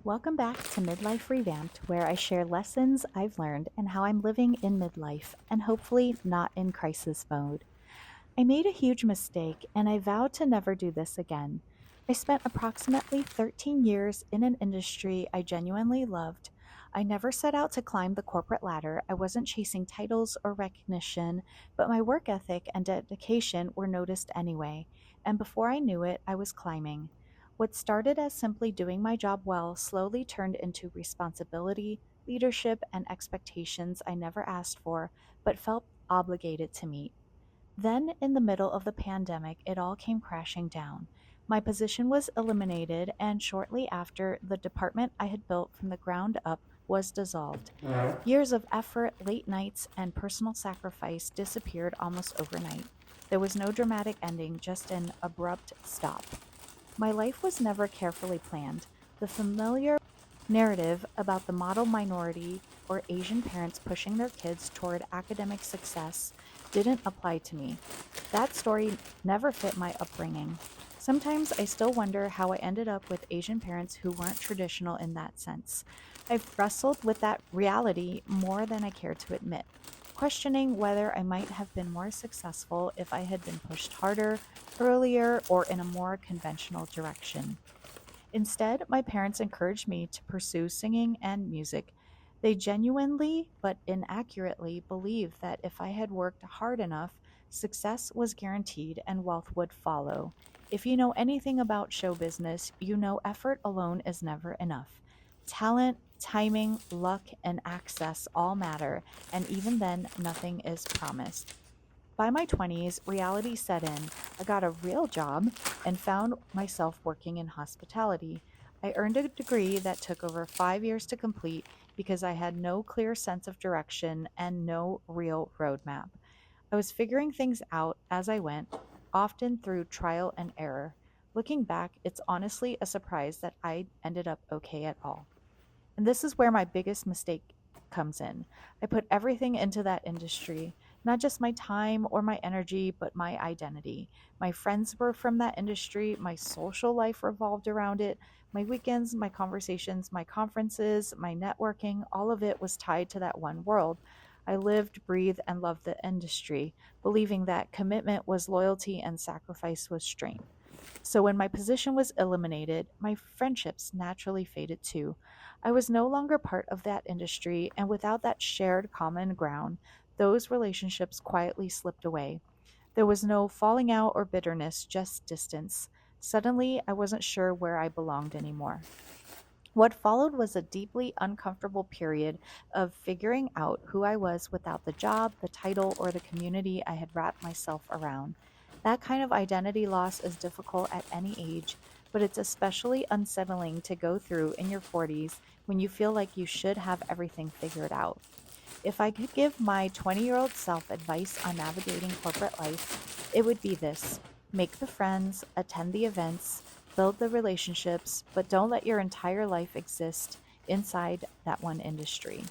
Welcome back to Midlife Revamped, where I share lessons I've learned and how I'm living in midlife and hopefully not in crisis mode. I made a huge mistake and I vowed to never do this again. I spent approximately 13 years in an industry I genuinely loved. I never set out to climb the corporate ladder. I wasn't chasing titles or recognition, but my work ethic and dedication were noticed anyway. And before I knew it, I was climbing. What started as simply doing my job well slowly turned into responsibility, leadership, and expectations I never asked for, but felt obligated to meet. Then, in the middle of the pandemic, it all came crashing down. My position was eliminated, and shortly after, the department I had built from the ground up was dissolved. Years of effort, late nights, and personal sacrifice disappeared almost overnight. There was no dramatic ending, just an abrupt stop. My life was never carefully planned. The familiar narrative about the model minority or Asian parents pushing their kids toward academic success didn't apply to me. That story never fit my upbringing. Sometimes I still wonder how I ended up with Asian parents who weren't traditional in that sense. I've wrestled with that reality more than I care to admit, questioning whether I might have been more successful if I had been pushed harder, earlier, or in a more conventional direction. Instead, my parents encouraged me to pursue singing and music. They genuinely, but inaccurately, believed that if I had worked hard enough, success was guaranteed and wealth would follow. If you know anything about show business, you know effort alone is never enough. Talent, timing, luck, and access all matter, and even then, nothing is promised. By my 20s, reality set in. I got a real job and found myself working in hospitality. I earned a degree that took over 5 years to complete because I had no clear sense of direction and no real roadmap. I was figuring things out as I went, often through trial and error. Looking back, it's honestly a surprise that I ended up okay at all. And this is where my biggest mistake comes in. I put everything into that industry, not just my time or my energy, but my identity. My friends were from that industry. My social life revolved around it. My weekends, my conversations, my conferences, my networking, all of it was tied to that one world. I lived, breathed, and loved the industry, believing that commitment was loyalty and sacrifice was strength. So when my position was eliminated, my friendships naturally faded too. I was no longer part of that industry, and without that shared common ground, those relationships quietly slipped away. There was no falling out or bitterness, just distance. Suddenly, I wasn't sure where I belonged anymore. What followed was a deeply uncomfortable period of figuring out who I was without the job, the title, or the community I had wrapped myself around. That kind of identity loss is difficult at any age, but it's especially unsettling to go through in your 40s when you feel like you should have everything figured out. If I could give my 20-year-old self advice on navigating corporate life, it would be this: make the friends, attend the events, build the relationships, but don't let your entire life exist inside that one industry.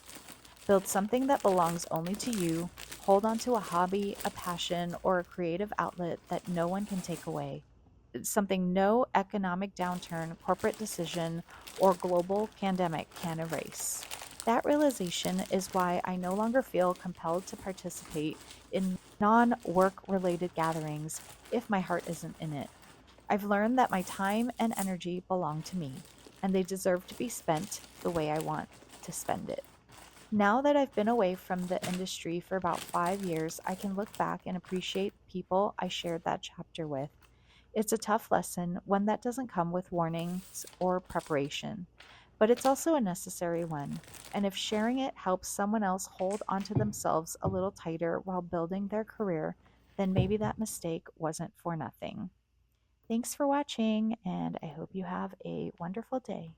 Build something that belongs only to you. Hold on to a hobby, a passion, or a creative outlet that no one can take away. It's something no economic downturn, corporate decision, or global pandemic can erase. That realization is why I no longer feel compelled to participate in non work related gatherings if my heart isn't in it. I've learned that my time and energy belong to me, and they deserve to be spent the way I want to spend it. Now that I've been away from the industry for about 5 years, I can look back and appreciate the people I shared that chapter with. It's a tough lesson, one that doesn't come with warnings or preparation, but it's also a necessary one. And if sharing it helps someone else hold onto themselves a little tighter while building their career, then maybe that mistake wasn't for nothing. Thanks for watching, and I hope you have a wonderful day.